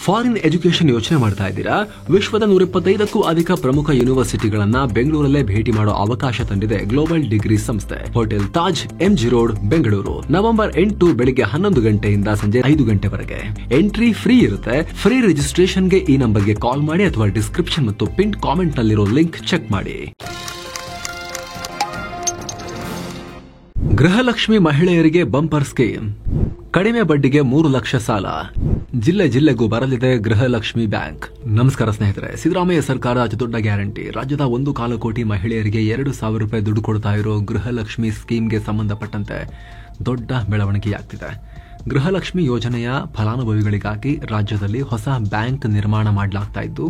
Foreign education ಯೋಚನೆ ಮಾಡ್ತಾ ಇದ್ದೀರಾ? ವಿಶ್ವದ 125ಕ್ಕೂ ಅಧಿಕ ಪ್ರಮುಖ ಯೂನಿವರ್ಸಿಟಿಗಳನ್ನ ಬೆಂಗಳೂರಲ್ಲೇ ಭೇಟಿ ಮಾಡೋ ಅವಕಾಶ ತಂದಿದೆ ಗ್ಲೋಬಲ್ ಡಿಗ್ರಿ ಸಂಸ್ಥೆ. Hotel Taj, MG road, Bengaluru. November 8 ಬೆಳಿಗ್ಗೆ 11 ಗಂಟೆಯಿಂದ ಸಂಜೆ 5 ಗಂಟೆವರೆಗೆ. ಎಂಟ್ರಿ ಫ್ರೀ ಇರುತ್ತೆ. ಫ್ರೀ ರಿಜಿಸ್ಟ್ರೇಷನ್ಗೆ ಈ ನಂಬರ್ಗೆ ಕಾಲ್ ಮಾಡಿ ಅಥವಾ ಡಿಸ್ಕ್ರಿಪ್ಷನ್ ಮತ್ತು ಪಿನ್ ಕಾಮೆಂಟ್ ನಲ್ಲಿರೋ ಲಿಂಕ್ ಚೆಕ್ ಮಾಡಿ. ಗೃಹಲಕ್ಷ್ಮಿ ಮಹಿಳೆಯರಿಗೆ ಬಂಪರ್ ಸ್ಕೀಮ್. ಕಡಿಮೆ ಬಡ್ಡಿಗೆ 3 ಲಕ್ಷ ಸಾಲ. ಜಿಲ್ಲೆಗೂ ಬರಲಿದೆ ಗೃಹಲಕ್ಷ್ಮಿ ಬ್ಯಾಂಕ್. ನಮಸ್ಕಾರ ಸ್ನೇಹಿತರೆ. ಸಿದ್ದರಾಮಯ್ಯ ಸರ್ಕಾರ ಅತಿ ದೊಡ್ಡ ಗ್ಯಾರಂಟಿ. ರಾಜ್ಯದ 1.25 ಕೋಟಿ ಮಹಿಳೆಯರಿಗೆ 2,000 ರೂಪಾಯಿ ದುಡ್ಡು ಕೊಡ್ತಾ ಇರೋ ಗೃಹಲಕ್ಷ್ಮಿ ಸ್ಕೀಮ್ಗೆ ಸಂಬಂಧಪಟ್ಟಂತೆ ದೊಡ್ಡ ಬೆಳವಣಿಗೆಯಾಗ್ತಿದೆ. ಗೃಹಲಕ್ಷ್ಮಿ ಯೋಜನೆಯ ಫಲಾನುಭವಿಗಳಿಗಾಗಿ ರಾಜ್ಯದಲ್ಲಿ ಹೊಸ ಬ್ಯಾಂಕ್ ನಿರ್ಮಾಣ ಮಾಡಲಾಗ್ತಾ ಇದ್ದು,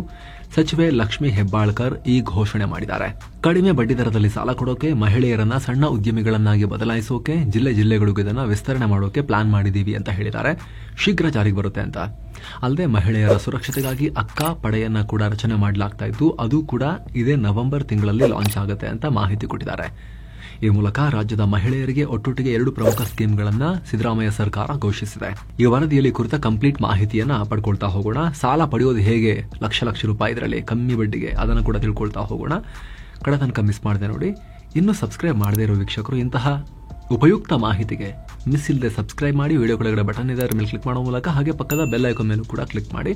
ಸಚಿವೆ ಲಕ್ಷ್ಮಿ ಹೆಬ್ಬಾಳ್ಕರ್ ಈ ಘೋಷಣೆ ಮಾಡಿದ್ದಾರೆ. ಕಡಿಮೆ ಬಡ್ಡಿ ದರದಲ್ಲಿ ಸಾಲ ಕೊಡೋಕೆ, ಮಹಿಳೆಯರನ್ನ ಸಣ್ಣ ಉದ್ಯಮಿಗಳನ್ನಾಗಿ ಬದಲಾಯಿಸೋಕೆ, ಜಿಲ್ಲೆಗಳಿಗೂ ಇದನ್ನ ವಿಸ್ತರಣೆ ಮಾಡೋಕೆ ಪ್ಲಾನ್ ಮಾಡಿದೀವಿ ಅಂತ ಹೇಳಿದ್ದಾರೆ. ಶೀಘ್ರ ಜಾರಿಗೆ ಬರುತ್ತೆ ಅಂತ. ಅಲ್ಲದೆ ಮಹಿಳೆಯರ ಸುರಕ್ಷತೆಗಾಗಿ ಅಕ್ಕ ಪಡೆಯನ್ನ ಕೂಡ ರಚನೆ ಮಾಡಲಾಗ್ತಾ ಇದ್ದು, ಅದು ಕೂಡ ಇದೇ ನವೆಂಬರ್ ತಿಂಗಳಲ್ಲಿ ಲಾಂಚ್ ಆಗುತ್ತೆ ಅಂತ ಮಾಹಿತಿ ಕೊಟ್ಟಿದ್ದಾರೆ. ಈ ಮೂಲಕ ರಾಜ್ಯದ ಮಹಿಳೆಯರಿಗೆ ಒಟ್ಟೊಟ್ಟಿಗೆ 2 ಪ್ರಮುಖ ಸ್ಕೀಮ್ಗಳನ್ನ ಸಿದ್ದರಾಮಯ್ಯ ಸರ್ಕಾರ ಘೋಷಿಸಿದೆ. ಈ ವರದಿಯಲ್ಲಿ ಕುರಿತ ಕಂಪ್ಲೀಟ್ ಮಾಹಿತಿಯನ್ನ ಪಡ್ಕೊಳ್ತಾ ಹೋಗೋಣ. ಸಾಲ ಪಡೆಯೋದು ಹೇಗೆ, ಲಕ್ಷ ರೂಪಾಯಿ ಇದರಲ್ಲಿ ಕಮ್ಮಿ ಬಡ್ಡಿಗೆ, ಅದನ್ನು ಕೂಡ ತಿಳ್ಕೊಳ್ತಾ ಹೋಗೋಣ. ಕಡೆ ತನಕ ಮಿಸ್ ಮಾಡದೆ ನೋಡಿ. ಇನ್ನೂ ಸಬ್ಸ್ಕ್ರೈಬ್ ಮಾಡದೇ ಇರೋ ವೀಕ್ಷಕರು ಇಂತಹ ಉಪಯುಕ್ತ ಮಾಹಿತಿಗೆ ಮಿಸ್ ಇಲ್ಲದೆ ಸಬ್ಸ್ಕ್ರೈಬ್ ಮಾಡಿ. ವಿಡಿಯೋ ಕೆಳಗಡೆ ಬಟನ್ ಇದೆ, ಅದರ ಮೇಲೆ ಕ್ಲಿಕ್ ಮಾಡೋ ಮೂಲಕ ಹಾಗೆ ಪಕ್ಕದ ಬೆಲ್ ಐಕಾನ್ ಮೇಲೂ ಕೂಡ ಕ್ಲಿಕ್ ಮಾಡಿ.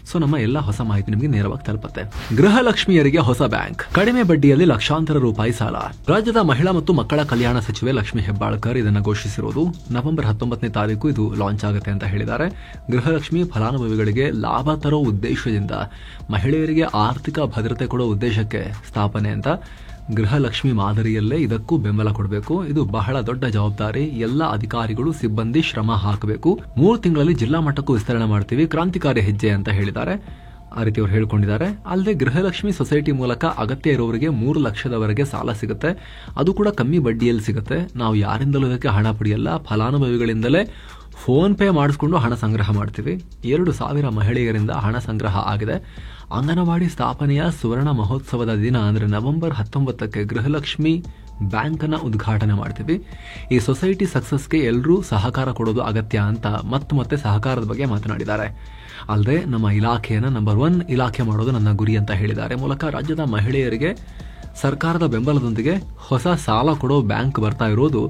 ಸೊ ನಮ್ಮ ಎಲ್ಲ ಹೊಸ ಮಾಹಿತಿ ನಿಮಗೆ ನೇರವಾಗಿ ತಲುಪುತ್ತೆ. ಗೃಹಲಕ್ಷ್ಮಿಯರಿಗೆ ಹೊಸ ಬ್ಯಾಂಕ್. ಕಡಿಮೆ ಬಡ್ಡಿಯಲ್ಲಿ ಲಕ್ಷಾಂತರ ರೂಪಾಯಿ ಸಾಲ. ರಾಜ್ಯದ ಮಹಿಳಾ ಮತ್ತು ಮಕ್ಕಳ ಕಲ್ಯಾಣ ಸಚಿವೆ ಲಕ್ಷ್ಮಿ ಹೆಬ್ಬಾಳ್ಕರ್ ಇದನ್ನು ಘೋಷಿಸಿರೋದು. ನವೆಂಬರ್ 19ನೇ ತಾರೀಕು ಇದು ಲಾಂಚ್ ಆಗುತ್ತೆ ಅಂತ ಹೇಳಿದ್ದಾರೆ. ಗೃಹಲಕ್ಷ್ಮಿ ಫಲಾನುಭವಿಗಳಿಗೆ ಲಾಭ ತರೋ ಉದ್ದೇಶದಿಂದ, ಮಹಿಳೆಯರಿಗೆ ಆರ್ಥಿಕ ಭದ್ರತೆ ಕೊಡೋ ಉದ್ದೇಶಕ್ಕೆ ಸ್ಥಾಪನೆ ಅಂತ. ಗೃಹಲಕ್ಷ್ಮಿ ಮಾದರಿಯಲ್ಲೇ ಇದಕ್ಕೂ ಬೆಂಬಲ ಕೊಡಬೇಕು. ಇದು ಬಹಳ ದೊಡ್ಡ ಜವಾಬ್ದಾರಿ. ಎಲ್ಲ ಅಧಿಕಾರಿಗಳು, ಸಿಬ್ಬಂದಿ ಶ್ರಮ ಹಾಕಬೇಕು. 3 ತಿಂಗಳಲ್ಲಿ ಜಿಲ್ಲಾ ಮಟ್ಟಕ್ಕೂ ವಿಸ್ತರಣೆ ಮಾಡ್ತೀವಿ. ಕ್ರಾಂತಿಕಾರಿ ಹೆಜ್ಜೆ ಅಂತ ಹೇಳಿದ್ದಾರೆ. ಆ ರೀತಿ ಅವರು ಹೇಳ್ಕೊಂಡಿದ್ದಾರೆ. ಅಲ್ಲದೆ ಗೃಹಲಕ್ಷ್ಮಿ ಸೊಸೈಟಿ ಮೂಲಕ ಅಗತ್ಯ ಇರೋರಿಗೆ 3 ಲಕ್ಷದವರೆಗೆ ಸಾಲ ಸಿಗುತ್ತೆ. ಅದು ಕೂಡ ಕಮ್ಮಿ ಬಡ್ಡಿಯಲ್ಲಿ ಸಿಗುತ್ತೆ. ನಾವು ಯಾರಿಂದಲೂ ಇದಕ್ಕೆ ಹಣ ಪಡೆಯಲ್ಲ, ಫಲಾನುಭವಿಗಳಿಂದಲೇ ಫೋನ್ ಪೇ ಮಾಡಿಸ್ಕೊಂಡು ಹಣ ಸಂಗ್ರಹ ಮಾಡ್ತೀವಿ. 2,000 ಮಹಿಳೆಯರಿಂದ ಹಣ ಸಂಗ್ರಹ ಆಗಿದೆ. ಅಂಗನವಾಡಿ ಸ್ಥಾಪನೆಯ ಸುವರ್ಣ ಮಹೋತ್ಸವದ ದಿನ ಅಂದರೆ ನವೆಂಬರ್ 19ಕ್ಕೆ ಗೃಹಲಕ್ಷ್ಮಿ ಬ್ಯಾಂಕ್ ಅನ್ನ ಉದ್ಘಾಟನೆ ಮಾಡ್ತೀವಿ. ಈ ಸೊಸೈಟಿ ಸಕ್ಸಸ್ಗೆ ಎಲ್ಲರೂ ಸಹಕಾರ ಕೊಡೋದು ಅಗತ್ಯ ಅಂತ ಮತ್ತೆ ಸಹಕಾರದ ಬಗ್ಗೆ ಮಾತನಾಡಿದ್ದಾರೆ. ಅಲ್ಲದೆ ನಮ್ಮ ಇಲಾಖೆಯನ್ನ ನಂಬರ್ 1 ಇಲಾಖೆ ಮಾಡೋದು ನನ್ನ ಗುರಿ ಅಂತ ಹೇಳಿದ್ದಾರೆ. ಮೂಲಕ ರಾಜ್ಯದ ಮಹಿಳೆಯರಿಗೆ ಸರ್ಕಾರದ ಬೆಂಬಲದೊಂದಿಗೆ ಹೊಸ ಸಾಲ ಕೊಡೋ ಬ್ಯಾಂಕ್ ಬರ್ತಾ ಇರೋದು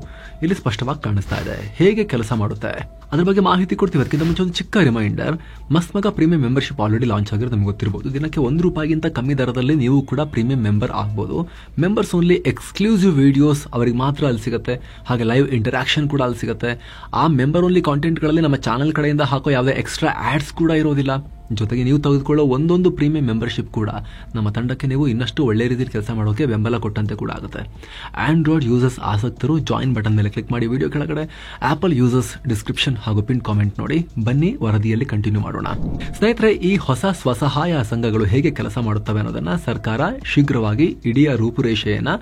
ಇಲ್ಲಿ ಸ್ಪಷ್ಟವಾಗಿ ಕಾಣಿಸ್ತಾ ಇದೆ. ಹೇಗೆ ಕೆಲಸ ಮಾಡುತ್ತೆ ಅದ್ರ ಬಗ್ಗೆ ಮಾಹಿತಿ ಕೊಡ್ತೀವಿ. ಅದಕ್ಕಿಂತ ಮುಂಚೆ ಒಂದು ಚಿಕ್ಕ ರಿಮೈಂಡರ್. ಮಸ್ಮಗ ಪ್ರೀಮಿಯಂ ಮೆಂಬರ್ಶಿಪ್ ಆಲ್ರೆಡಿ ಲಾಂಚ್ ಆಗಿರೋದು ನಿಮ್ಗೆ ಗೊತ್ತಿರಬಹುದು. ದಿನಕ್ಕೆ ₹1 ಕಮ್ಮಿ ದರದಲ್ಲಿ ನೀವು ಕೂಡ ಪ್ರೀಮಿಯಂ ಮೆಂಬರ್ ಆಗಬಹುದು. ಮೆಂಬರ್ಸ್ ಓನ್ಲಿ ಎಕ್ಸ್ಕ್ಲೂಸಿವ್ ವಿಡಿಯೋಸ್ ಅವರಿಗೆ ಮಾತ್ರ ಅಲ್ಲಿ ಸಿಗುತ್ತೆ. ಹಾಗೆ ಲೈವ್ ಇಂಟರಾಕ್ಷನ್ ಕೂಡ ಅಲ್ಲಿ ಸಿಗುತ್ತೆ. ಆ ಮೆಂಬರ್ ಓನ್ಲಿ ಕಾಂಟೆಂಟ್ಗಳಲ್ಲಿ ನಮ್ಮ ಚಾನೆಲ್ ಕಡೆಯಿಂದ ಹಾಕೋ ಯಾವುದೇ ಎಕ್ಸ್ಟ್ರಾ ಆಡ್ಸ್ ಕೂಡ ಇರೋದಿಲ್ಲ. ಜೊತೆಗೆ ನೀವು ತೆಗೆದುಕೊಳ್ಳೋ ಒಂದೊಂದು ಪ್ರೀಮಿಯಂ ಮೆಂಬರ್ಶಿಪ್ ಕೂಡ ನಮ್ಮ ತಂಡಕ್ಕೆ ನೀವು ಇನ್ನಷ್ಟು ಒಳ್ಳೆ ರೀತಿಯಲ್ಲಿ ಕೆಲಸ ಮಾಡೋಕೆ ಬೆಂಬಲ ಕೊಟ್ಟಂತೆ ಕೂಡ ಆಗುತ್ತೆ. ಆಂಡ್ರಾಯ್ಡ್ ಯೂಸರ್ಸ್ ಆಸಕ್ತರು ಜಾಯಿನ್ ಬಟನ್ ಮೇಲೆ ಕ್ಲಿಕ್ ಮಾಡಿ. ವಿಡಿಯೋ ಕೆಳಗಡೆ ಆಪಲ್ ಯೂಸರ್ಸ್ ಡಿಸ್ಕ್ರಿಪ್ಷನ್ ಹಾಗೂ ಪಿನ್ ಕಾಮೆಂಟ್ ನೋಡಿ. ಬನ್ನಿ ವರದಿಯಲ್ಲಿ ಕಂಟಿನ್ಯೂ ಮಾಡೋಣ. ಸ್ನೇಹಿತರೆ, ಈ ಹೊಸ ಸ್ವಸಹಾಯ ಸಂಘಗಳು ಹೇಗೆ ಕೆಲಸ ಮಾಡುತ್ತವೆ ಅನ್ನೋದನ್ನ ಸರ್ಕಾರ ಶೀಘ್ರವಾಗಿ ಇಡೀ ರೂಪುರೇಷೆಯನ್ನ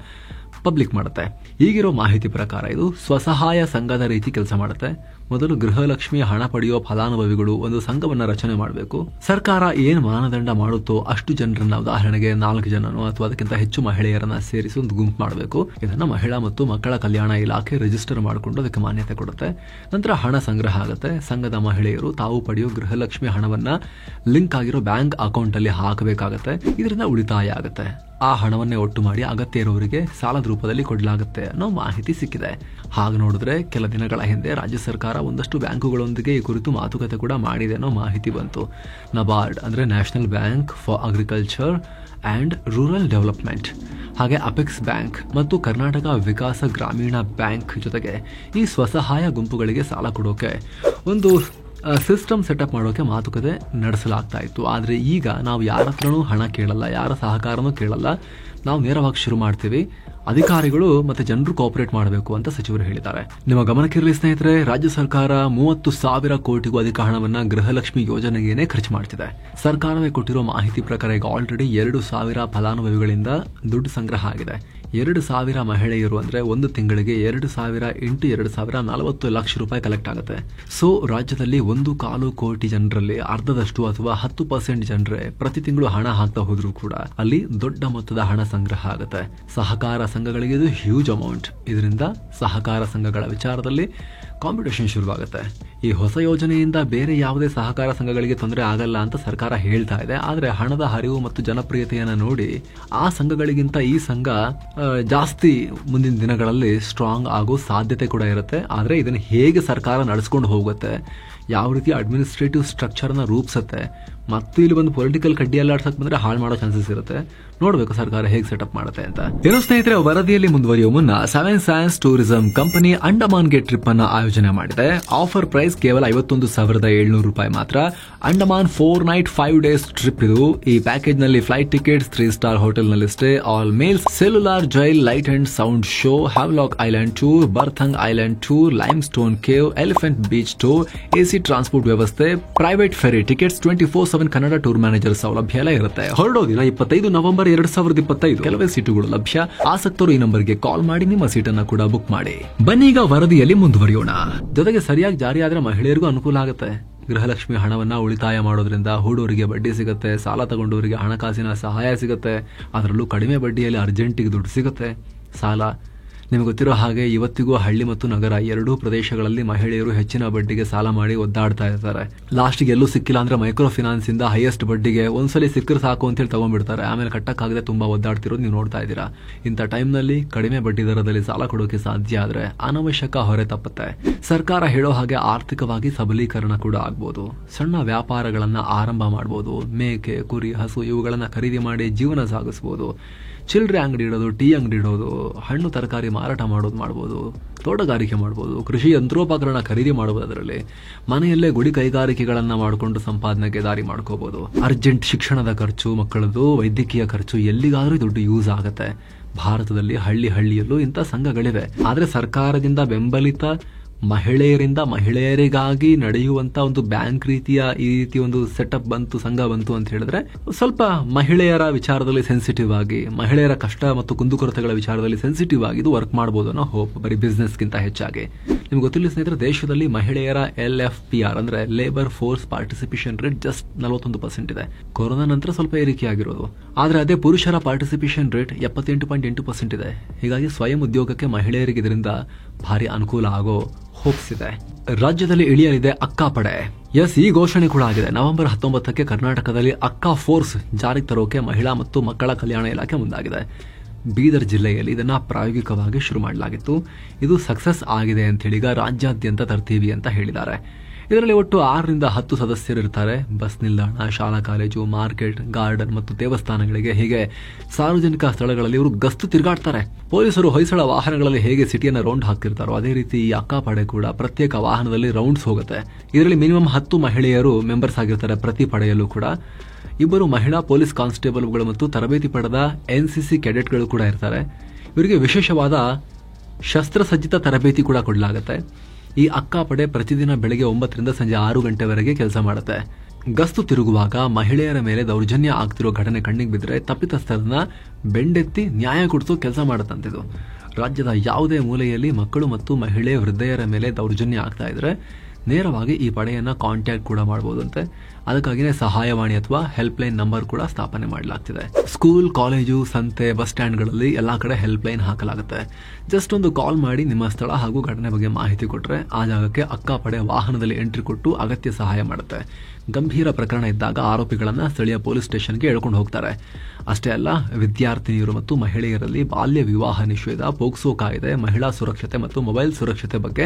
ಪಬ್ಲಿಕ್ ಮಾಡುತ್ತೆ. ಈಗಿರೋ ಮಾಹಿತಿ ಪ್ರಕಾರ ಇದು ಸ್ವಸಹಾಯ ಸಂಘದ ರೀತಿ ಕೆಲಸ ಮಾಡುತ್ತೆ. ಮೊದಲು ಗೃಹಲಕ್ಷ್ಮಿ ಹಣ ಪಡೆಯುವ ಫಲಾನುಭವಿಗಳು ಒಂದು ಸಂಘವನ್ನ ರಚನೆ ಮಾಡಬೇಕು. ಸರ್ಕಾರ ಏನ್ ಮಾನದಂಡ ಮಾಡುತ್ತೋ ಅಷ್ಟು ಜನರನ್ನ, ಉದಾಹರಣೆಗೆ 4 ಜನನೋ ಅಥವಾ ಅದಕ್ಕಿಂತ ಹೆಚ್ಚು ಮಹಿಳೆಯರನ್ನ ಸೇರಿಸಿ ಒಂದು ಗುಂಪು ಮಾಡಬೇಕು. ಇದನ್ನ ಮಹಿಳಾ ಮತ್ತು ಮಕ್ಕಳ ಕಲ್ಯಾಣ ಇಲಾಖೆ ರಿಜಿಸ್ಟರ್ ಮಾಡಿಕೊಂಡು ಅದಕ್ಕೆ ಮಾನ್ಯತೆ ಕೊಡುತ್ತೆ. ನಂತರ ಹಣ ಸಂಗ್ರಹ ಆಗುತ್ತೆ. ಸಂಘದ ಮಹಿಳೆಯರು ತಾವು ಪಡೆಯುವ ಗೃಹಲಕ್ಷ್ಮಿ ಹಣವನ್ನ ಲಿಂಕ್ ಆಗಿರೋ ಬ್ಯಾಂಕ್ ಅಕೌಂಟ್ ಅಲ್ಲಿ ಹಾಕಬೇಕಾಗತ್ತೆ. ಇದರಿಂದ ಉಳಿತಾಯ ಆಗುತ್ತೆ. ಆ ಹಣವನ್ನೇ ಒಟ್ಟು ಮಾಡಿ ಅಗತ್ಯ ಇರೋರಿಗೆ ಸಾಲದ ರೂಪದಲ್ಲಿ ಕೊಡಲಾಗುತ್ತೆ ಅನ್ನೋ ಮಾಹಿತಿ ಸಿಕ್ಕಿದೆ. ಹಾಗೆ ನೋಡಿದ್ರೆ ಕೆಲ ದಿನಗಳ ಹಿಂದೆ ರಾಜ್ಯ ಸರ್ಕಾರ ಒಂದಷ್ಟು ಬ್ಯಾಂಕುಗಳೊಂದಿಗೆ ಈ ಕುರಿತು ಮಾತುಕತೆ ಕೂಡ ಮಾಡಿದೆ ಅನ್ನೋ ಮಾಹಿತಿ ಬಂತು. ನಬಾರ್ಡ್ ಅಂದ್ರೆ national bank for agriculture and rural development, ಹಾಗೆ ಅಪೆಕ್ಸ್ ಬ್ಯಾಂಕ್ ಮತ್ತು ಕರ್ನಾಟಕ ವಿಕಾಸ ಗ್ರಾಮೀಣ ಬ್ಯಾಂಕ್ ಜೊತೆಗೆ ಈ ಸ್ವಸಹಾಯ ಗುಂಪುಗಳಿಗೆ ಸಾಲ ಕೊಡೋಕೆ ಒಂದು ಸಿಸ್ಟಮ್ ಸೆಟಪ್ ಮಾಡೋಕೆ ಮಾತುಕತೆ ನಡೆಸಲಾಗ್ತಾ ಇತ್ತು. ಆದರೆ ಈಗ ನಾವು ಯಾರ ಹತ್ರನೂ ಹಣ ಕೇಳಲ್ಲ, ಯಾರ ಸಹಕಾರನೂ ಕೇಳಲ್ಲ. ನಾವು ನೇರವಾಗಿ ಶುರು ಮಾಡ್ತೀವಿ. ಅಧಿಕಾರಿಗಳು ಮತ್ತೆ ಜನರು ಕೋಆಪರೇಟ್ ಮಾಡಬೇಕು ಅಂತ ಸಚಿವರು ಹೇಳಿದ್ದಾರೆ. ನಿಮ್ಮ ಗಮನಕ್ಕಿರಲಿ ಸ್ನೇಹಿತರೆ, ರಾಜ್ಯ ಸರ್ಕಾರ 30,000 ಕೋಟಿಗೂ ಅಧಿಕ ಹಣವನ್ನ ಗೃಹಲಕ್ಷ್ಮಿ ಯೋಜನೆಗೇನೆ ಖರ್ಚು ಮಾಡ್ತಿದೆ. ಸರ್ಕಾರವೇ ಕೊಟ್ಟಿರೋ ಮಾಹಿತಿ ಪ್ರಕಾರ ಈಗ ಆಲ್ರೆಡಿ 2,000 ಫಲಾನುಭವಿಗಳಿಂದ ದುಡ್ಡು ಸಂಗ್ರಹ ಆಗಿದೆ. 2,000 ಮಹಿಳೆಯರು ಅಂದ್ರೆ ಒಂದು ತಿಂಗಳಿಗೆ 2,000 ಇಂಟು 2,000 40 ಲಕ್ಷ ರೂಪಾಯಿ ಕಲೆಕ್ಟ್ ಆಗುತ್ತೆ. ಸೊ ರಾಜ್ಯದಲ್ಲಿ 1.25 ಕೋಟಿ ಜನರಲ್ಲಿ ಅರ್ಧದಷ್ಟು ಅಥವಾ 10% ಜನರೇ ಪ್ರತಿ ತಿಂಗಳು ಹಣ ಹಾಕ್ತಾ ಹೋದ್ರೂ ಕೂಡ ಅಲ್ಲಿ ದೊಡ್ಡ ಮೊತ್ತದ ಹಣ ಸಂಗ್ರಹ ಆಗುತ್ತೆ. ಸಹಕಾರ ಸಂಘಗಳಿಗೆ ಇದು ಹ್ಯೂಜ್ ಅಮೌಂಟ್. ಇದರಿಂದ ಸಹಕಾರ ಸಂಘಗಳ ವಿಚಾರದಲ್ಲಿ ಕಾಂಪಿಟೇಷನ್ ಶುರುವಾಗುತ್ತೆ. ಈ ಹೊಸ ಯೋಜನೆಯಿಂದ ಬೇರೆ ಯಾವುದೇ ಸಹಕಾರ ಸಂಘಗಳಿಗೆ ತೊಂದರೆ ಆಗಲ್ಲ ಅಂತ ಸರ್ಕಾರ ಹೇಳ್ತಾ ಇದೆ. ಆದ್ರೆ ಹಣದ ಹರಿವು ಮತ್ತು ಜನಪ್ರಿಯತೆಯನ್ನ ನೋಡಿ ಆ ಸಂಘಗಳಿಗಿಂತ ಈ ಸಂಘ ಜಾಸ್ತಿ ಮುಂದಿನ ದಿನಗಳಲ್ಲಿ ಸ್ಟ್ರಾಂಗ್ ಆಗೋ ಸಾಧ್ಯತೆ ಕೂಡ ಇರುತ್ತೆ. ಆದ್ರೆ ಇದನ್ನ ಹೇಗೆ ಸರ್ಕಾರ ನಡೆಸ್ಕೊಂಡು ಹೋಗುತ್ತೆ, ಯಾವ ರೀತಿ ಅಡ್ಮಿನಿಸ್ಟ್ರೇಟಿವ್ ಸ್ಟ್ರಕ್ಚರ್ನ ರೂಪಿಸುತ್ತೆ ಮತ್ತು ಇಲ್ಲಿ ಒಂದು ಪೊಲಿಟಿಕಲ್ ಕಡ್ಡಿಯಲ್ಲಾಡ್ಸಕ್ ಬಂದ್ರೆ ಹಾಳು ಮಾಡೋ ಚಾನ್ಸಸ್ ಇರುತ್ತೆ. ನೋಡ್ಬೇಕು ಸರ್ಕಾರ ಹೇಗೆ ಸೆಟಪ್ ಮಾಡುತ್ತೆ ಅಂತ. ಏನೋ ಸ್ನೇಹಿತರೆ, ವರದಿಯಲ್ಲಿ ಮುಂದುವರಿಯುವ ಮುನ್ನ 7 ಸೈನ್ಸ್ ಟೂರಿಸಂ ಕಂಪನಿ ಅಂಡಮಾನ್ಗೆ ಟ್ರಿಪ್ ಅನ್ನ ಆಯೋಜನೆ ಮಾಡಿದೆ. ಆಫರ್ ಪ್ರೈಸ್ ಕೇವಲ 51,700 ರೂಪಾಯಿ ಮಾತ್ರ. ಅಂಡಮಾನ್ 4 ನೈಟ್ 5 ಡೇಸ್ ಟ್ರಿಪ್ ಇದು. ಈ ಪ್ಯಾಕೇಜ್ ನಲ್ಲಿ ಫ್ಲೈಟ್ ಟಿಕೆಟ್ಸ್ 3 ಸ್ಟಾರ್ ಹೋಟೆಲ್ ನಲ್ಲಿ stay, all meals, cellular jail, light and sound show, Havelock island tour, Baratang island tour, limestone cave, elephant beach tour, AC transport ವ್ಯವಸ್ಥೆ, private ferry tickets, 24/7 Kannada tour manager ಸೌಲಭ್ಯ ಎಲ್ಲ ಇರುತ್ತೆ. ಹೊರಡೋ ದಿನ 25 November 2025. ಕೆಲವೇ ಸೀಟುಗಳು ಲಭ್ಯ. ಆಸಕ್ತರು ಈ ನಂಬರ್ಗೆ ಕಾಲ್ ಮಾಡಿ ನಿಮ್ಮ ಸೀಟನ್ನ ಕೂಡ ಬುಕ್ ಮಾಡಿ. ಬನ್ನಿ ಈಗ ವರದಿಯಲ್ಲಿ ಮುಂದುವರಿಯೋಣ. ಜೊತೆಗೆ ಸರಿಯಾಗಿ ಜಾರಿಯಾದ್ರೆ ಮಹಿಳೆಯರಿಗೂ ಅನುಕೂಲ ಆಗುತ್ತೆ. ಗೃಹಲಕ್ಷ್ಮಿ ಹಣವನ್ನ ಉಳಿತಾಯ ಮಾಡೋದ್ರಿಂದ ಹೂಡೋರಿಗೆ ಬಡ್ಡಿ ಸಿಗುತ್ತೆ, ಸಾಲ ತಗೊಂಡವರಿಗೆ ಹಣಕಾಸಿನ ಸಹಾಯ ಸಿಗುತ್ತೆ, ಅದರಲ್ಲೂ ಕಡಿಮೆ ಬಡ್ಡಿಯಲ್ಲಿ ಅರ್ಜೆಂಟಿಗೆ ದುಡ್ಡು ಸಿಗುತ್ತೆ. ಸಾಲ ನಿಮಗೆ ಗೊತ್ತಿರೋ ಹಾಗೆ ಇವತ್ತಿಗೂ ಹಳ್ಳಿ ಮತ್ತು ನಗರ ಎರಡೂ ಪ್ರದೇಶಗಳಲ್ಲಿ ಮಹಿಳೆಯರು ಹೆಚ್ಚಿನ ಬಡ್ಡಿಗೆ ಸಾಲ ಮಾಡಿ ಒದ್ದಾಡ್ತಾ ಇರ್ತಾರೆ. ಲಾಸ್ಟ್ಗೆ ಎಲ್ಲೂ ಸಿಕ್ಕಿಲ್ಲ ಅಂದ್ರೆ ಮೈಕ್ರೋ ಫಿನಾನ್ಸ್ ಇಂದ ಹೈಯೆಸ್ಟ್ ಬಡ್ಡಿಗೆ ಒಂದ್ಸಲಿ ಸಿಕ್ಕರೆ ಸಾಕು ಅಂತ ಹೇಳಿ ತಗೊಂಡ್ಬಿಡ್ತಾರೆ. ಆಮೇಲೆ ಕಟ್ಟಕ್ಕಾಗದೆ ತುಂಬಾ ಒದ್ದಾಡ್ತಿರೋದು ನೀವು ನೋಡ್ತಾ ಇದ್ದೀರಾ. ಇಂಥ ಟೈಮ್ನಲ್ಲಿ ಕಡಿಮೆ ಬಡ್ಡಿ ದರದಲ್ಲಿ ಸಾಲ ಕೊಡೋಕೆ ಸಾಧ್ಯ ಆದ್ರೆ ಅನವಶ್ಯಕ ಹೊರೆ ತಪ್ಪುತ್ತೆ. ಸರ್ಕಾರ ಹೇಳೋ ಹಾಗೆ ಆರ್ಥಿಕವಾಗಿ ಸಬಲೀಕರಣ ಕೂಡ ಆಗ್ಬೋದು. ಸಣ್ಣ ವ್ಯಾಪಾರಗಳನ್ನ ಆರಂಭ ಮಾಡಬಹುದು. ಮೇಕೆ, ಕುರಿ, ಹಸು ಇವುಗಳನ್ನ ಖರೀದಿ ಮಾಡಿ ಜೀವನ ಸಾಗಿಸಬಹುದು. ಚಿಲ್ಲರೆ ಅಂಗಡಿ ಇಡೋದು, ಟೀ ಅಂಗಡಿ ಇಡೋದು, ಹಣ್ಣು ತರಕಾರಿ ಮಾರಾಟ ಮಾಡೋದು ಮಾಡಬಹುದು, ತೋಟಗಾರಿಕೆ ಮಾಡಬಹುದು, ಕೃಷಿ ಯಂತ್ರೋಪಕರಣ ಖರೀದಿ ಮಾಡಬಹುದು. ಅದರಲ್ಲಿ ಮನೆಯಲ್ಲೇ ಗುಡಿ ಕೈಗಾರಿಕೆಗಳನ್ನ ಮಾಡಿಕೊಂಡು ಸಂಪಾದನೆಗೆ ದಾರಿ ಮಾಡ್ಕೋಬಹುದು. ಅರ್ಜೆಂಟ್ ಶಿಕ್ಷಣದ ಖರ್ಚು, ಮಕ್ಕಳದು ವೈದ್ಯಕೀಯ ಖರ್ಚು ಎಲ್ಲಿಗಾದ್ರೂ ದುಡ್ಡು ಯೂಸ್ ಆಗುತ್ತೆ. ಭಾರತದಲ್ಲಿ ಹಳ್ಳಿಯಲ್ಲೂ ಇಂಥ ಸಂಘಗಳಿವೆ. ಆದ್ರೆ ಸರ್ಕಾರದಿಂದ ಬೆಂಬಲಿತ ಮಹಿಳೆಯರಿಂದ ಮಹಿಳೆಯರಿಗಾಗಿ ನಡೆಯುವಂತ ಒಂದು ಬ್ಯಾಂಕ್ ರೀತಿಯ ಈ ರೀತಿ ಒಂದು ಸೆಟಪ್ ಬಂತು, ಸಂಘ ಬಂತು ಅಂತ ಹೇಳಿದ್ರೆ ಸ್ವಲ್ಪ ಮಹಿಳೆಯರ ವಿಚಾರದಲ್ಲಿ ಸೆನ್ಸಿಟಿವ್ ಆಗಿ, ಮಹಿಳೆಯರ ಕಷ್ಟ ಮತ್ತು ಕುಂದುಕೊರತೆಗಳ ವಿಚಾರದಲ್ಲಿ ಸೆನ್ಸಿಟಿವ್ ಆಗಿ ಇದು ವರ್ಕ್ ಮಾಡಬಹುದು ಅನ್ನೋ ಹೋಪ್. ಬರೀ ಬಿಸ್ನೆಸ್ಗಿಂತ ಹೆಚ್ಚಾಗಿ ನಿಮ್ಗೆ ಗೊತ್ತಿಲ್ಲ ಸ್ನೇಹಿತರೆ, ದೇಶದಲ್ಲಿ ಮಹಿಳೆಯರ LFPR ಅಂದ್ರೆ labour force participation rate just 41% ಇದೆ. ಕೊರೋನಾ ನಂತರ ಸ್ವಲ್ಪ ಏರಿಕೆ ಆಗಿರೋದು. ಆದ್ರೆ ಅದೇ ಪುರುಷರ ಪಾರ್ಟಿಸಿಪೇಷನ್ ರೇಟ್ 78.8% ಇದೆ. ಹೀಗಾಗಿ ಸ್ವಯಂ ಉದ್ಯೋಗಕ್ಕೆ ಮಹಿಳೆಯರಿಗೆ ಇದರಿಂದ ಭಾರಿ ಅನುಕೂಲ ಆಗೋ ಹೋಪ್ಸ್ ಇದೆ. ರಾಜ್ಯದಲ್ಲಿ ಇಳಿಯಲಿದೆ ಅಕ್ಕಾ ಪಡೆ. ಈ ಘೋಷಣೆ ಕೂಡ ಆಗಿದೆ. ನವೆಂಬರ್ 19ಕ್ಕೆ ಕರ್ನಾಟಕದಲ್ಲಿ ಅಕ್ಕಾ ಫೋರ್ಸ್ ಜಾರಿಗೆ ತರೋಕೆ ಮಹಿಳಾ ಮತ್ತು ಮಕ್ಕಳ ಕಲ್ಯಾಣ ಇಲಾಖೆ ಮುಂದಾಗಿದೆ. ಬೀದರ್ ಜಿಲ್ಲೆಯಲ್ಲಿ ಇದನ್ನ ಪ್ರಾಯೋಗಿಕವಾಗಿ ಶುರು ಮಾಡಲಾಗಿತ್ತು. ಇದು ಸಕ್ಸಸ್ ಆಗಿದೆ ಅಂತ ಹೇಳಿ ಈಗ ರಾಜ್ಯಾದ್ಯಂತ ತರ್ತೀವಿ ಅಂತ ಹೇಳಿದ್ದಾರೆ. ಇದರಲ್ಲಿ ಒಟ್ಟು 6 ರಿಂದ 10 ಸದಸ್ಯರು ಇರ್ತಾರೆ. ಬಸ್ ನಿಲ್ದಾಣ, ಶಾಲಾ ಕಾಲೇಜು, ಮಾರ್ಕೆಟ್, ಗಾರ್ಡನ್ ಮತ್ತು ದೇವಸ್ಥಾನಗಳಿಗೆ ಹೀಗೆ ಸಾರ್ವಜನಿಕ ಸ್ಥಳಗಳಲ್ಲಿ ಇವರು ಗಸ್ತು ತಿರುಗಾಡ್ತಾರೆ. ಪೊಲೀಸರು ಹೊಯ್ಸಳ ವಾಹನಗಳಲ್ಲಿ ಹೇಗೆ ಸಿಟಿಯನ್ನ ರೌಂಡ್ ಹಾಕ್ತಿರ್ತಾರೋ ಅದೇ ರೀತಿ ಈ ಅಕ್ಕಾ ಪಡೆ ಕೂಡ ಪ್ರತ್ಯೇಕ ವಾಹನದಲ್ಲಿ ರೌಂಡ್ಸ್ ಹೋಗುತ್ತೆ. ಇದರಲ್ಲಿ ಮಿನಿಮಮ್ 10 ಮಹಿಳೆಯರು ಮೆಂಬರ್ಸ್ ಆಗಿರ್ತಾರೆ. ಪ್ರತಿ ಪಡೆಯಲ್ಲೂ ಕೂಡ 2 ಮಹಿಳಾ ಪೊಲೀಸ್ ಕಾನ್ಸ್ಟೇಬಲ್ಗಳು ಮತ್ತು ತರಬೇತಿ ಪಡೆದ NCC ಕೆಡೆಟ್ಗಳು ಕೂಡ ಇರ್ತಾರೆ. ಇವರಿಗೆ ವಿಶೇಷವಾದ ಶಸ್ತ್ರಸಜ್ಜಿತ ತರಬೇತಿ ಕೂಡ ಕೊಡಲಾಗುತ್ತೆ. ಈ ಅಕ್ಕಾ ಪಡೆ ಪ್ರತಿದಿನ ಬೆಳಗ್ಗೆ 9 ರಿಂದ ಸಂಜೆ 6 ಗಂಟೆವರೆಗೆ ಕೆಲಸ ಮಾಡುತ್ತೆ. ಗಸ್ತು ತಿರುಗುವಾಗ ಮಹಿಳೆಯರ ಮೇಲೆ ದೌರ್ಜನ್ಯ ಆಗ್ತಿರೋ ಘಟನೆ ಕಣ್ಣಿಗೆ ಬಿದ್ದರೆ ತಪ್ಪಿತಸ್ಥರನ್ನ ಬೆಂಡೆತ್ತಿ ನ್ಯಾಯ ಕೊಡಿಸೋ ಕೆಲಸ ಮಾಡುತ್ತಂತಿದು. ರಾಜ್ಯದ ಯಾವುದೇ ಮೂಲೆಯಲ್ಲಿ ಮಕ್ಕಳು ಮತ್ತು ಮಹಿಳೆ ವೃದ್ಧೆಯರ ಮೇಲೆ ದೌರ್ಜನ್ಯ ಆಗ್ತಾ ಇದ್ರೆ ನೇರವಾಗಿ ಈ ಪಡೆಯನ್ನ ಕಾಂಟ್ಯಾಕ್ಟ್ ಕೂಡ ಮಾಡಬಹುದಂತೆ. ಅದಕ್ಕಾಗಿನೇ ಸಹಾಯವಾಣಿ ಅಥವಾ ಹೆಲ್ಪ್ ಲೈನ್ ನಂಬರ್ ಕೂಡ ಸ್ಥಾಪನೆ ಮಾಡಲಾಗ್ತಿದೆ. ಸ್ಕೂಲ್, ಕಾಲೇಜು, ಸಂತೆ, ಬಸ್ ಸ್ಟ್ಯಾಂಡ್ಗಳಲ್ಲಿ ಎಲ್ಲಾ ಕಡೆ ಹೆಲ್ಪ್ ಲೈನ್ ಹಾಕಲಾಗುತ್ತೆ. ಜಸ್ಟ್ ಒಂದು ಕಾಲ್ ಮಾಡಿ ನಿಮ್ಮ ಸ್ಥಳ ಹಾಗೂ ಘಟನೆ ಬಗ್ಗೆ ಮಾಹಿತಿ ಕೊಟ್ಟರೆ ಆ ಜಾಗಕ್ಕೆ ಅಕ್ಕಾ ಪಡೆ ವಾಹನದಲ್ಲಿ ಎಂಟ್ರಿ ಕೊಟ್ಟು ಅಗತ್ಯ ಸಹಾಯ ಮಾಡುತ್ತೆ. ಗಂಭೀರ ಪ್ರಕರಣ ಇದ್ದಾಗ ಆರೋಪಿಗಳನ್ನ ಸ್ಥಳೀಯ ಪೊಲೀಸ್ ಸ್ಟೇಷನ್ಗೆ ಎಳ್ಕೊಂಡು ಹೋಗ್ತಾರೆ. ಅಷ್ಟೇ ಅಲ್ಲ, ವಿದ್ಯಾರ್ಥಿನಿಯರು ಮತ್ತು ಮಹಿಳೆಯರಲ್ಲಿ ಬಾಲ್ಯ ವಿವಾಹ ನಿಷೇಧ, ಪೋಕ್ಸೋ ಕಾಯ್ದೆ, ಮಹಿಳಾ ಸುರಕ್ಷತೆ ಮತ್ತು ಮೊಬೈಲ್ ಸುರಕ್ಷತೆ ಬಗ್ಗೆ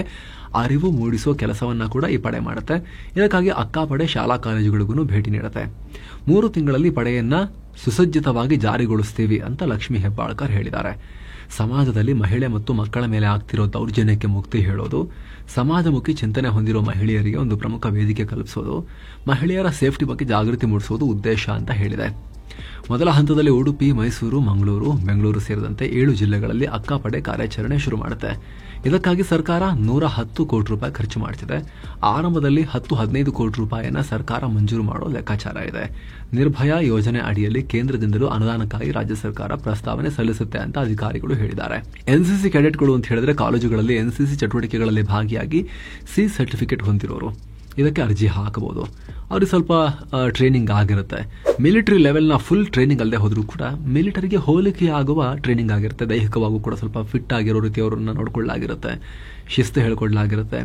ಅರಿವು ಮೂಡಿಸುವ ಕೆಲಸವನ್ನ ಕೂಡ ಈ ಪಡೆ ಮಾಡುತ್ತೆ. ಇದಕ್ಕಾಗಿ ಅಕ್ಕಾ ಪಡೆ ಶಾಲಾ ಕಾಲೇಜುಗಳಿಗೂ ಭೇಟಿ ನೀಡುತ್ತೆ. 3 ತಿಂಗಳಲ್ಲಿ ಪಡೆಯನ್ನ ಸುಸಜ್ಜಿತವಾಗಿ ಜಾರಿಗೊಳಿಸ್ತೀವಿ ಅಂತ ಲಕ್ಷ್ಮೀ ಹೆಬ್ಬಾಳ್ಕರ್ ಹೇಳಿದ್ದಾರೆ. ಸಮಾಜದಲ್ಲಿ ಮಹಿಳೆ ಮತ್ತು ಮಕ್ಕಳ ಮೇಲೆ ಆಗ್ತಿರೋ ದೌರ್ಜನ್ಯಕ್ಕೆ ಮುಕ್ತಿ ಹೇಳೋದು, ಸಮಾಜಮುಖಿ ಚಿಂತನೆ ಹೊಂದಿರೋ ಮಹಿಳೆಯರಿಗೆ ಒಂದು ಪ್ರಮುಖ ವೇದಿಕೆ ಕಲ್ಪಿಸೋದು, ಮಹಿಳೆಯರ ಸೇಫ್ಟಿ ಬಗ್ಗೆ ಜಾಗೃತಿ ಮೂಡಿಸೋದು ಉದ್ದೇಶ ಅಂತ ಹೇಳಿದೆ. ಮೊದಲ ಹಂತದಲ್ಲಿ ಉಡುಪಿ, ಮೈಸೂರು, ಮಂಗಳೂರು, ಬೆಂಗಳೂರು ಸೇರಿದಂತೆ 7 ಜಿಲ್ಲೆಗಳಲ್ಲಿ ಅಕ್ಕಾ ಪಡೆ ಕಾರ್ಯಾಚರಣೆ ಶುರು ಮಾಡುತ್ತೆ. ಇದಕ್ಕಾಗಿ ಸರ್ಕಾರ 110 ಕೋಟಿ ರೂಪಾಯಿ ಖರ್ಚು ಮಾಡುತ್ತಿದೆ. ಆರಂಭದಲ್ಲಿ 10-15 ಕೋಟಿ ರೂಪಾಯಿಯನ್ನ ಸರ್ಕಾರ ಮಂಜೂರು ಮಾಡೋ ಲೆಕ್ಕಾಚಾರ ಇದೆ. ನಿರ್ಭಯ ಯೋಜನೆ ಅಡಿಯಲ್ಲಿ ಕೇಂದ್ರದಿಂದಲೂ ಅನುದಾನಕ್ಕಾಗಿ ರಾಜ್ಯ ಸರ್ಕಾರ ಪ್ರಸ್ತಾವನೆ ಸಲ್ಲಿಸುತ್ತೆ ಅಂತ ಅಧಿಕಾರಿಗಳು ಹೇಳಿದ್ದಾರೆ. NCC ಕೆಡೆಟ್ಗಳು ಅಂತ ಹೇಳಿದ್ರೆ ಕಾಲೇಜುಗಳಲ್ಲಿ NCC ಚಟುವಟಿಕೆಗಳಲ್ಲಿ ಭಾಗಿಯಾಗಿ C ಸರ್ಟಿಫಿಕೇಟ್ ಹೊಂದಿರೋರು. ಇದಕ್ಕೆ ಅರ್ಜಿ ಹಾಕಬಹುದು. ಅವ್ರಿಗೆ ಸ್ವಲ್ಪ ಟ್ರೈನಿಂಗ್ ಆಗಿರುತ್ತೆ. ಮಿಲಿಟರಿ ಲೆವೆಲ್ನ ಫುಲ್ ಟ್ರೈನಿಂಗ್ ಅಲ್ಲದೆ ಹೋದ್ರೂ ಕೂಡ ಮಿಲಿಟರಿಗೆ ಹೋಲಿಕೆ ಆಗುವ ಟ್ರೈನಿಂಗ್ ಆಗಿರುತ್ತೆ. ದೈಹಿಕವಾಗೂ ಕೂಡ ಸ್ವಲ್ಪ ಫಿಟ್ ಆಗಿರೋ ರೀತಿ ಅವರನ್ನ ನೋಡ್ಕೊಳ್ಳಾಗಿರುತ್ತೆ, ಶಿಸ್ತು ಹೇಳ್ಕೊಡ್ಲಾಗಿರುತ್ತೆ,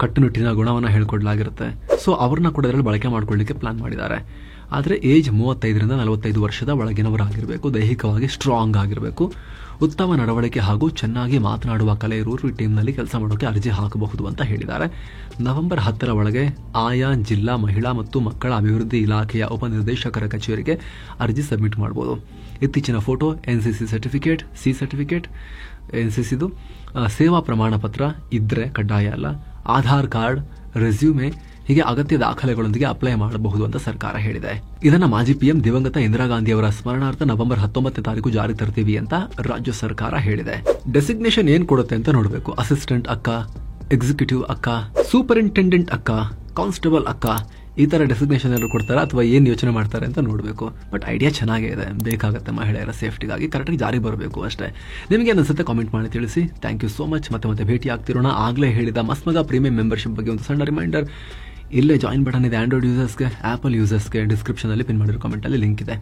ಕಟ್ಟುನಿಟ್ಟಿನ ಗುಣವನ್ನು ಹೇಳ್ಕೊಡ್ಲಾಗಿರುತ್ತೆ. ಸೊ ಅವ್ರನ್ನ ಕೂಡ ಇದರಲ್ಲಿ ಬಳಕೆ ಮಾಡ್ಕೊಳ್ಳಿಕ್ಕೆ ಪ್ಲಾನ್ ಮಾಡಿದ್ದಾರೆ. ಆದರೆ ಏಜ್ 35ರಿಂದ 45 ವರ್ಷದ ಒಳಗಿನವರಾಗಿರಬೇಕು, ದೈಹಿಕವಾಗಿ ಸ್ಟ್ರಾಂಗ್ ಆಗಿರಬೇಕು, ಉತ್ತಮ ನಡವಳಿಕೆ ಹಾಗೂ ಚೆನ್ನಾಗಿ ಮಾತನಾಡುವ ಕಲೆ ಇರುವರು ಈ ಟೀಮ್ನಲ್ಲಿ ಕೆಲಸ ಮಾಡೋಕೆ ಅರ್ಜಿ ಹಾಕಬಹುದು ಅಂತ ಹೇಳಿದ್ದಾರೆ. ನವೆಂಬರ್ 10ರ ಒಳಗೆ ಆಯಾ ಜಿಲ್ಲಾ ಮಹಿಳಾ ಮತ್ತು ಮಕ್ಕಳ ಅಭಿವೃದ್ಧಿ ಇಲಾಖೆಯ ಉಪನಿರ್ದೇಶಕರ ಕಚೇರಿಗೆ ಅರ್ಜಿ ಸಬ್ಮಿಟ್ ಮಾಡಬಹುದು. ಇತ್ತೀಚಿನ photo, NCC certificate, C certificate, ಎನ್ಸಿಸಿದು ಸೇವಾ ಪ್ರಮಾಣ ಪತ್ರ ಇದ್ರೆ ಕಡ್ಡಾಯ ಅಲ್ಲ, ಆಧಾರ್ ಕಾರ್ಡ್, ರೆಸ್ಯೂಮೆ ಹೀಗೆ ಅಗತ್ಯ ದಾಖಲೆಗಳೊಂದಿಗೆ ಅಪ್ಲೈ ಮಾಡಬಹುದು ಅಂತ ಸರ್ಕಾರ ಹೇಳಿದೆ. ಇದನ್ನ ಮಾಜಿ ಪಿಎಂ ದಿವಂಗತ ಇಂದಿರಾ ಗಾಂಧಿ ಅವರ ಸ್ಮರಣಾರ್ಥ ನವೆಂಬರ್ 19ನೇ ತಾರೀಕು ಜಾರಿ ತರ್ತೀವಿ ಅಂತ ರಾಜ್ಯ ಸರ್ಕಾರ ಹೇಳಿದೆ. ಡೆಸಿಗ್ನೇಷನ್ ಏನ್ ಕೊಡುತ್ತೆ ಅಂತ ನೋಡಬೇಕು. ಅಸಿಸ್ಟೆಂಟ್ ಅಕ್ಕ, ಎಕ್ಸಿಕ್ಯೂಟಿವ್ ಅಕ್ಕ, ಸೂಪರಿಂಟೆಂಡೆಂಟ್ ಅಕ್ಕ, ಕಾನ್ಸ್ಟೇಬಲ್ ಅಕ್ಕ, ಈ ತರ ಡೆಸಿಗ್ನೇಷನ್ ಎಲ್ಲರೂ ಕೊಡ್ತಾರೆ ಅಥವಾ ಏನ್ ಯೋಚನೆ ಮಾಡ್ತಾರೆ ಅಂತ ನೋಡಬೇಕು. ಬಟ್ ಐಡಿಯಾ ಚೆನ್ನಾಗೇ ಇದೆ, ಬೇಕಾಗುತ್ತೆ ಮಹಿಳೆಯರ ಸೇಫ್ಟಿಗಾಗಿ, ಕರೆಕ್ಟಾಗಿ ಜಾರಿ ಬರಬೇಕು ಅಷ್ಟೇ. ನಿಮಗೆ ಅನ್ಸುತ್ತೆ ಕಾಮೆಂಟ್ ಮಾಡಿ ತಿಳಿಸಿ. Thank you so much. ಮತ್ತೆ ಭೇಟಿ ಆಗ್ತಿರೋಣ. ಆಗ್ಲೇ ಹೇಳಿದ ಮಸ್ಮಗ ಪ್ರೀಮಿಯಂ ಮೆಂಬರ್ಶಿಪ್ ಬಗ್ಗೆ ಒಂದು ಸಣ್ಣ ರಿಮೈಂಡರ್, ಇಲ್ಲೇ ಜಾಯಿನ್ ಬಟನ್ ಇದೆ. ಆಂಡ್ರಾಯ್ಡ್ ಯೂಸರ್ಸ್ಗೆ, ಆಪಲ್ ಯೂಸರ್ಸ್ಗೆ ಡಿಸ್ಕ್ರಿಪ್ಷನ್ ಅಲ್ಲಿ ಪಿನ್ ಮಾಡಿರೋ ಕಾಮೆಂಟ್ ಅಲ್ಲಿ ಲಿಂಕ್ ಇದೆ.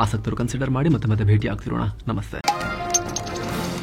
ಆಸಕ್ತರು ಕನ್ಸಿಡರ್ ಮಾಡಿ. ಮತ್ತೆ ಭೇಟಿ ಆಗ್ತಿರೋಣ. ನಮಸ್ತೆ.